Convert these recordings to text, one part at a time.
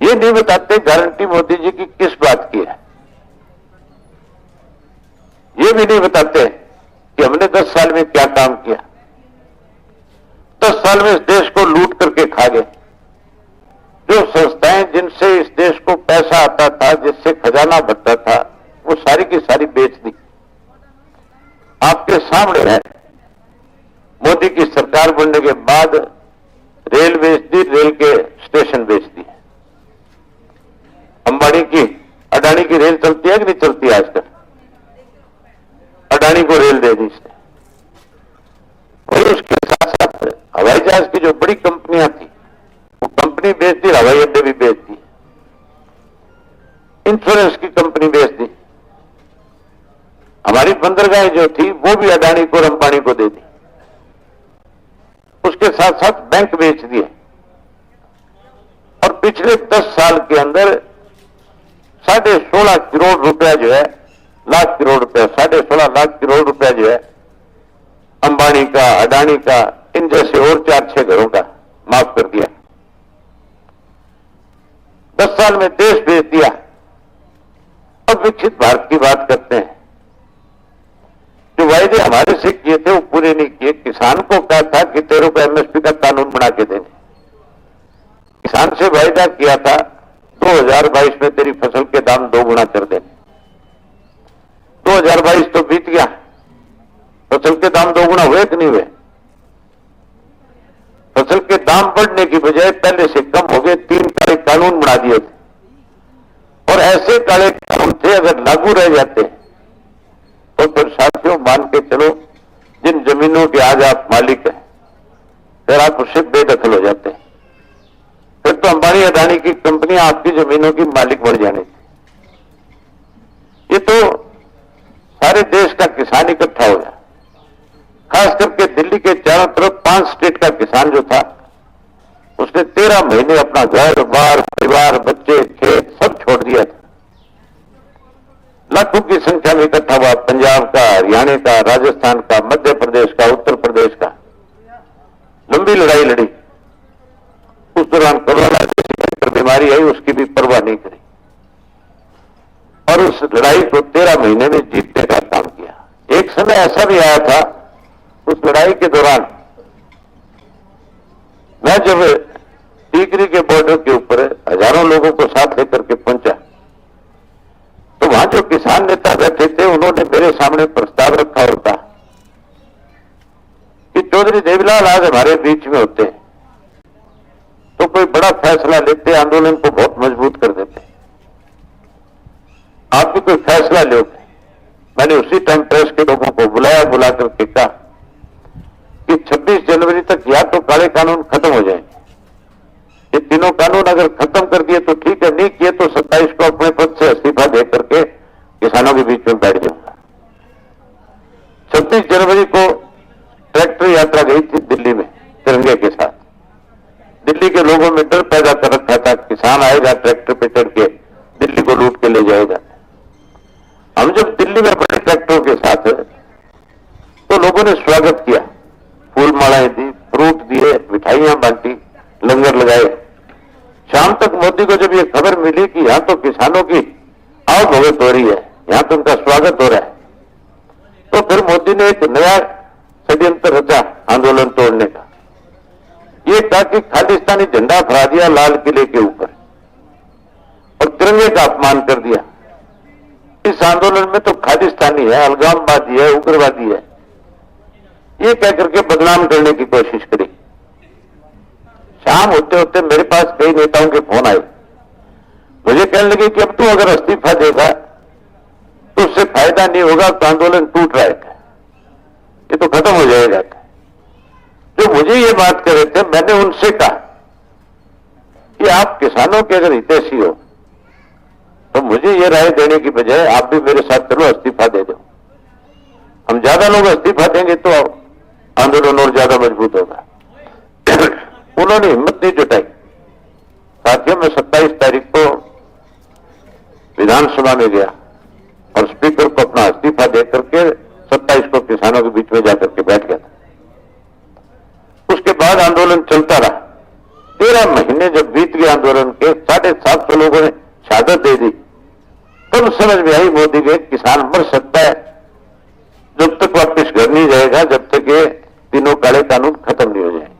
ये नहीं बताते गारंटी मोदी जी की किस बात की है। ये भी नहीं बताते कि हमने 10 साल में क्या काम किया। 10 साल में इस देश को लूट करके खा गए। जो संस्थाएं जिनसे इस देश को पैसा आता था, जिससे खजाना बढ़ता था, वो सारी की सारी बेच दी। आपके सामने है, मोदी की सरकार बनने के बाद रेल बेच दी, रेल के स्टेशन बेच दिए। अंबानी की, अडानी की रेल चलती है कि नहीं चलती आजकल? अडानी को रेल दे दी इसने। और उसके साथ साथ हवाई जहाज की जो बड़ी कंपनियां थी, वो कंपनी बेच दी, हवाई अड्डे भी बेच दी, इंश्योरेंस की कंपनी बेच दी। हमारी बंदरगाहें जो थी वो भी अडानी को और अंबानी को दे दी। उसके साथ साथ बैंक बेच दिए। और पिछले 10 साल के अंदर 16.5 करोड़ रुपया जो है, लाख करोड़ रुपया, 16.5 लाख करोड़ रुपया जो है अंबानी का, अडानी का, इन जैसे और 4-6 घरों का माफ कर दिया। 10 साल में देश बेच दिया। अब विकसित भारत की बात करते हैं। जो वायदे हमारे से किए थे वो पूरे नहीं किए। किसान को कहा था कि तेरे को एमएसपी का कानून बना के देंगे। किसान से वायदा किया था 2022 में तेरी फसल के दाम 2 गुना कर देंगे। 2022 तो बीत गया, फसल के दाम 2 गुना हुए कि नहीं हुए? फसल के दाम बढ़ने की बजाय पहले से कम हो गए। 3 काले कानून बना दिए थे। और ऐसे काले कानून थे, अगर लागू रह जाते तो फिर साथियों मान के चलो, जिन जमीनों के आज आप मालिक हैं, फिर आप उससे बेदखल हो जाते हैं। फिर तो अंबानी अडानी की कंपनियां आपकी जमीनों की मालिक बन जाने थी। ये तो सारे देश का किसान इकट्ठा हो गया। खास करके दिल्ली के चारों तरफ 5 स्टेट का किसान जो था, उसने 13 महीने अपना घर बार, परिवार, बच्चे, खेत सब छोड़ दिया था। लाखों की संख्या में इकट्ठा हुआ। पंजाब का, हरियाणा का, राजस्थान का, मध्य प्रदेश का, उत्तर प्रदेश का, लंबी लड़ाई लड़ी। उस दौरान कोरोना जैसी भयंकर बीमारी आई, उसकी भी परवाह नहीं करी और उस लड़ाई को 13 महीने में जीतने का काम किया। एक समय ऐसा भी आया था उस लड़ाई के दौरान, मैं जब टीकरी के बॉर्डर के ऊपर हजारों लोगों को साथ लेकर के पहुंचा, तो वहां जो किसान नेता बैठे थे, उन्होंने मेरे सामने प्रस्ताव रखा और कहा कि चौधरी देवीलाल आज हमारे बीच में होते तो कोई बड़ा फैसला लेते, आंदोलन को बहुत मजबूत कर देते। आप भी कोई फैसला लोगे। मैंने उसी टाइम प्रेस के लोगों को बुलाया, बुला करके कहा कि 26 जनवरी तक या तो काले कानून खत्म हो जाएंगे। ये तीनों कानून अगर खत्म कर दिए तो ठीक है, नहीं किए तो 27 को अपने पद से इस्तीफा दे करके किसानों के बीच में बैठ जाऊंगा। 26 जनवरी को ट्रैक्टर यात्रा गई थी दिल्ली में तिरंगे के साथ। दिल्ली के लोगों में डर पैदा कर रखा था, किसान आएगा ट्रैक्टर पे चढ़ के दिल्ली को लूट के ले जाएगा। हम जब दिल्ली में बड़े ट्रैक्टरों के साथ तो लोगों ने स्वागत किया, फूल मालाएं दी, फ्रूट दिए, मिठाइयां बांटी, लंगर लगाए। शाम तक मोदी को जब ये खबर मिली कि यहां तो किसानों की आवभगत हो रही है, यहां तो उनका स्वागत हो रहा है, तो फिर मोदी ने एक नया षड्यंत्र रचा आंदोलन तोड़ने का। ये कहा कि खालिस्तानी झंडा फहरा दिया लाल किले के ऊपर और तिरंगे का अपमान कर दिया। इस आंदोलन में तो खालिस्तानी है, अलगाववादी है, उग्रवादी है, ये कह करके बदनाम करने की कोशिश करी। शाम होते होते मेरे पास कई नेताओं के फोन आए। मुझे कहने लगे कि अब तू अगर इस्तीफा देगा तो उससे फायदा नहीं होगा, तो आंदोलन टूट रहेगा, ये तो खत्म हो जाएगा। जो मुझे ये बात कर रहे थे, मैंने उनसे कहा कि आप किसानों के अगर हितैषी हो तो मुझे ये राय देने की बजाय आप भी मेरे साथ चलो, इस्तीफा दे दो। हम ज्यादा लोग इस्तीफा देंगे तो आंदोलन और ज्यादा मजबूत होगा। उन्होंने हिम्मत नहीं जुटाई। साथियों, मैं 27 तारीख को विधानसभा में गया और स्पीकर को अपना इस्तीफा दे करके 27 को किसानों के बीच में जाकर के बैठ गया था। उसके बाद आंदोलन चलता रहा 13 महीने जब बीत गए आंदोलन के, 750 लोगों ने शहादत दे दी, तब समझ में आई मोदी के किसान मर सकता है जब तक वापस घर नहीं जाएगा, जब तक ये तीनों काले कानून खत्म नहीं हो जाए।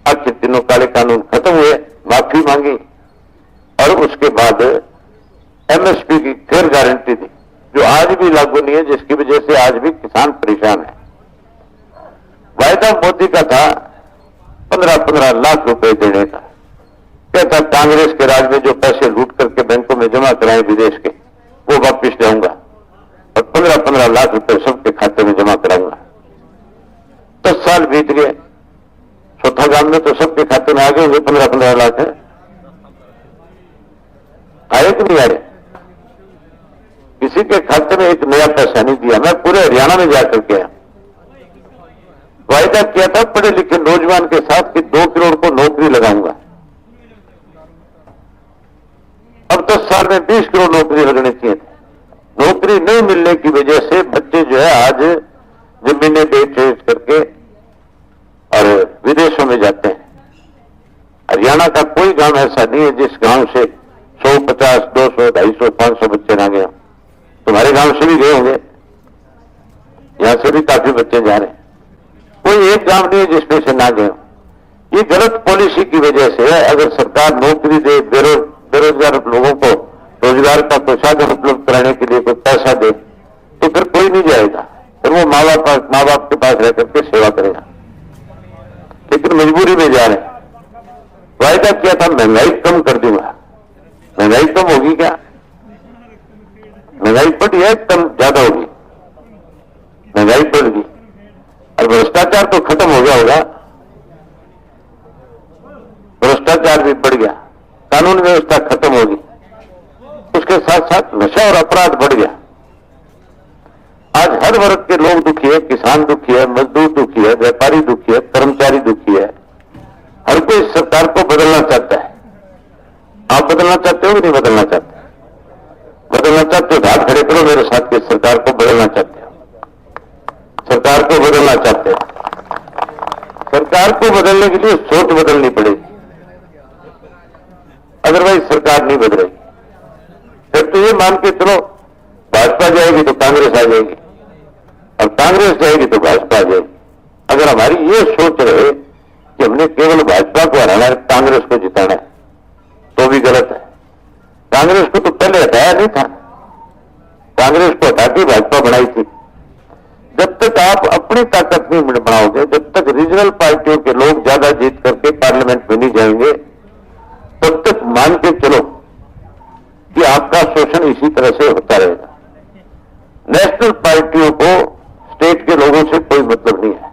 आखिर तीनों काले कानून खत्म हुए, माफी मांगी और उसके बाद एमएसपी की फिर गारंटी दी, जो आज भी लागू नहीं है, जिसकी वजह से आज भी किसान परेशान है। वायदा मोदी का था 15-15 लाख रुपए देने का। कहता कांग्रेस के राज में जो पैसे लूट करके बैंकों में जमा कराए विदेश के, वो वापिस लाऊंगा और 15-15 लाख रुपए सबके खाते में जमा कराऊंगा। 10 साल बीत गए, चौथा गांव में तो सबके खाते में आ गए होंगे 15-15 लाख है। आए कि नहीं आए? किसी के खाते में एक नया पैसा नहीं दिया। मैं पूरे हरियाणा में जाकर के आया, वायदा किया था पढ़े लिखे नौजवान के साथ कि 2 करोड़ को नौकरी लगाऊंगा। अब 10 साल में 20 करोड़ नौकरी लगने चाहिए थे। नौकरी नहीं मिलने की वजह से बच्चे जो है आज जमीनें बेच करके और विदेशों में जाते हैं। हरियाणा का कोई गांव ऐसा नहीं है जिस गांव से 100, 50, 200, 250, 500 बच्चे ना गए। तुम्हारे गांव से भी गए होंगे, यहां से भी काफी बच्चे जा रहे हैं। कोई एक गांव नहीं है जिसमें से ना गए। ये गलत पॉलिसी की वजह से है। अगर सरकार नौकरी दे, बेरोजगार लोगों को रोजगार का कोई साधन उपलब्ध कराने के लिए कोई पैसा दे, तो फिर कोई नहीं जाएगा, फिर वो माँ बाप के पास रह करके सेवा करेगा। लेकिन मजबूरी में जा रहे हैं। वायदा किया था महंगाई कम कर दूंगा, महंगाई कम होगी क्या? महंगाई बढ़ी है, कम ज्यादा होगी, महंगाई बढ़ गई। और भ्रष्टाचार तो खत्म हो गया होगा, भ्रष्टाचार भी बढ़ गया, कानून व्यवस्था खत्म होगी, उसके साथ साथ नशा और अपराध बढ़ गया। आज हर वर्ग के लोग दुखी है, किसान दुखी है, मजदूर दुखी है, व्यापारी दुखी है, कर्मचारी दुखी है। हर कोई सरकार को बदलना चाहता है। आप बदलना चाहते हो कि नहीं बदलना चाहते? बदलना चाहते हो, हाथ खड़े करो मेरे साथ के सरकार को बदलना चाहते हो। सरकार को बदलना चाहते हो। सरकार को बदलने के लिए सोच बदलनी पड़ेगी, अदरवाइज सरकार नहीं बदलेगी। फिर तो ये मान के चलो भाजपा जाएगी तो कांग्रेस आ जाएगी, और कांग्रेस जाएगी तो भाजपा आ जाएगी। अगर हमारी ये सोच रहे कि हमने केवल भाजपा को हराना है, कांग्रेस को जिताना है, तो भी गलत है। कांग्रेस को तो पहले हटाया नहीं था, कांग्रेस को हटा के भाजपा बनाई थी। जब तक आप अपनी ताकत नहीं बनाओगे, जब तक रीजनल पार्टियों के लोग ज्यादा जीत करके पार्लियामेंट में नहीं जाएंगे, तब तक मान के चलो कि आपका शोषण इसी तरह से होता रहेगा। नेशनल पार्टियों को स्टेट के लोगों से कोई मतलब नहीं है।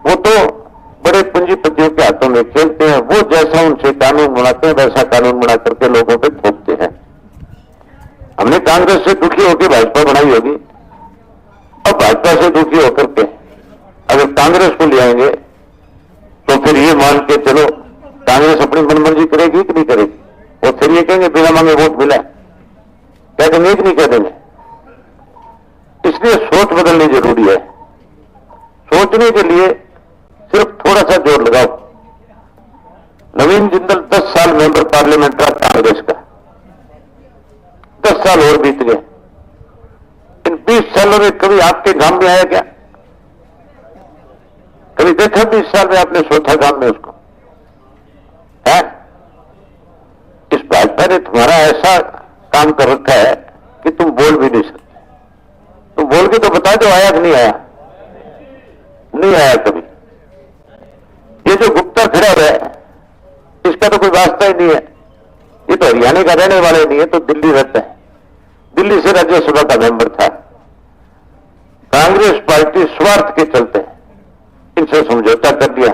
वो तो बड़े पूंजीपतियों के हाथों में खेलते हैं। वो जैसा उनसे कानून बनाते हैं वैसा कानून बना करके लोगों पे थोपते हैं। हमने कांग्रेस से दुखी होकर भाजपा बनाई होगी, अब भाजपा से दुखी होकर के अगर कांग्रेस को ले आएंगे तो फिर ये मान के चलो कांग्रेस अपनी मनमर्जी करेगी कि नहीं करेगी? और फिर ये कहेंगे बिना मांगे वोट मिला, क्या कहेंगे कि नहीं कह देंगे? इसलिए सोच बदलनी जरूरी है। सोचने के लिए सिर्फ थोड़ा सा जोर लगाओ। नवीन जिंदल 10 साल मेंबर पार्लियामेंट रहा कांग्रेस का, 10 साल और बीत गए। इन 20 सालों में कभी आपके गांव में आया क्या? कभी देखा 20 साल में आपने चौथा गांव में उसको है? इस भाजपा ने तुम्हारा ऐसा काम कर रखा है कि तुम बोल भी नहीं सकते। तुम बोल के तो बता दो आया कि नहीं आया? नहीं आया कभी। ये जो गुप्ता खड़ा है इसका तो कोई वास्ता ही नहीं है। ये तो हरियाणा का रहने वाले नहीं है, तो दिल्ली रहता है, दिल्ली से राज्यसभा का मेंबर था। कांग्रेस पार्टी स्वार्थ के चलते हैं इनसे समझौता कर दिया।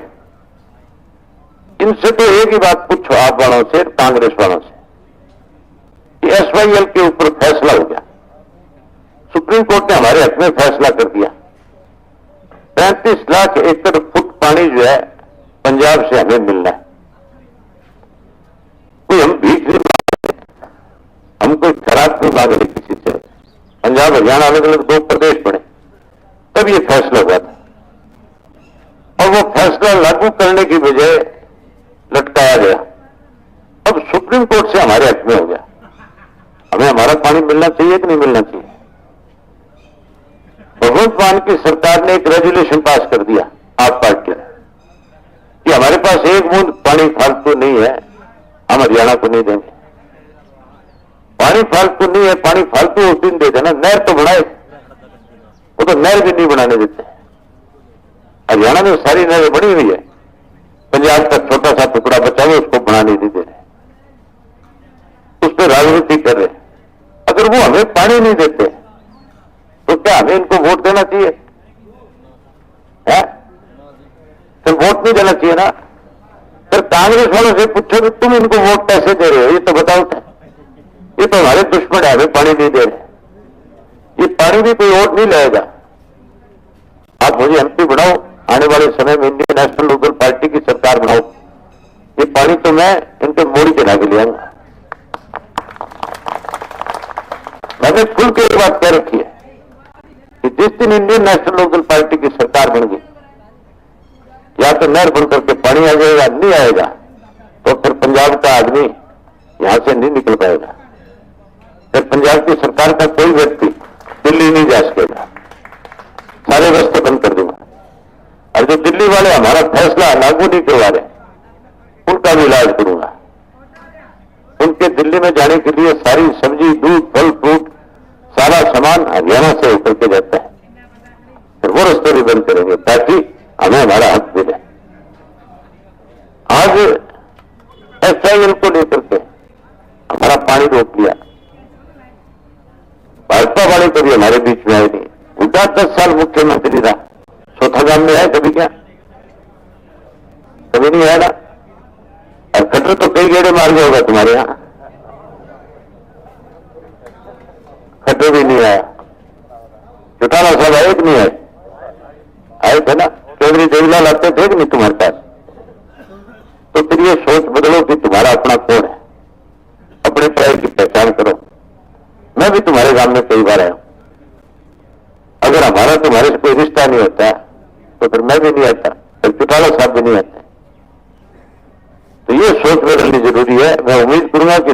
इनसे तो एक ही बात पूछो आप वालों से, कांग्रेस वालों से, कि एसवाईएल के ऊपर फैसला हो गया। सुप्रीम कोर्ट ने हमारे हक में फैसला कर दिया। 35 लाख एकड़ फुट पानी जो है पंजाब से हमें मिलना है। कोई हम भीख नहीं मांग रहे, हम कोई खराब नहीं मांग रहे किसी से। पंजाब हरियाणा अलग अलग 2 प्रदेश पड़े, तब ये फैसला हुआ था। और वो फैसला लागू करने की बजाय लाया गया। अब सुप्रीम कोर्ट से हमारे हक में हो गया, हमें हमारा पानी मिलना चाहिए कि नहीं मिलना चाहिए। भगवंत मान की सरकार ने एक रेजोल्यूशन पास कर दिया आप पार्टी ने कि हमारे पास एक बूंद पानी फालतू नहीं है, हम हरियाणा को नहीं देंगे। पानी फालतू नहीं है, पानी फालतू उस दिन दे देना, नहर तो बनाए, वो तो नहर भी नहीं बनाने देते। हरियाणा में सारी नहरें बनी हुई है, पंजाब का छोटा सा टुकड़ा बचा हुआ उसको बनाने नहीं दे रहे, उस पर राजनीति कर रहे। अगर वो हमें पानी नहीं देते तो क्या हमें इनको वोट देना चाहिए? है तो वोट नहीं देना चाहिए ना। फिर कांग्रेस वालों से पूछो कि तुम इनको वोट कैसे दे रहे हो, ये तो बताओ। ये तो हमारे दुश्मन है, हमें पानी नहीं दे रहे। ये पानी भी कोई वोट नहीं लाएगा। आप मुझे एमपी बनाओ, आने वाले समय में इंडियन नेशनल लोकल पार्टी की सरकार बनाओ, ये पानी तो मैं इनके मोड़ी के लाके ले आऊंगा। मैंने खुल के एक बात कह रखी है कि जिस दिन इंडियन नेशनल लोकल पार्टी की सरकार बन गई, या तो नहर बन करके पानी आ जाएगा, नहीं आएगा तो फिर पंजाब का आदमी यहां से नहीं निकल पाएगा। फिर पंजाब की सरकार का कोई व्यक्ति दिल्ली नहीं जा सकेगा, सारे रास्ते बंद कर दूंगा। और जो दिल्ली वाले हमारा फैसला लागू नहीं करवा रहे, उनका भी इलाज करूंगा। उनके दिल्ली में जाने के लिए सारी सब्जी, दूध, फल, फ्रूट, सारा सामान हरियाणा से होकर के जाता है। फिर वो रास्ते भी बंद करेंगे ताकि हमें हमारा हक मिले। आज एसआईएल को लेकर के हमारा पानी रोक लिया, भाजपा वाले कभी हमारे बीच में आए नहीं। उनका 10 साल मुख्यमंत्री रहा, चौथागाम में आए कभी? क्या कभी नहीं आया ना। और खट्टर तो कई गेड़े मार गया होगा तुम्हारे यहां, खट्टर भी नहीं आया। चौटाला साहब आए कि नहीं आए? आए थे ना, केंद्रीय देवीलाल आते थे कि नहीं तुम्हारे पास? तो फिर ये सोच बदलो कि तुम्हारा अपना कौन है, अपने पराये की पहचान करो। मैं भी तुम्हारे गांव में कई बार आया हूं, अगर हमारा तुम्हारे से कोई रिश्ता नहीं होता तो फिर मैं भी नहीं आता, फिर चौटाला साहब भी नहीं आते। तो ये सोच बदलनी जरूरी है। मैं उम्मीद करूंगा कि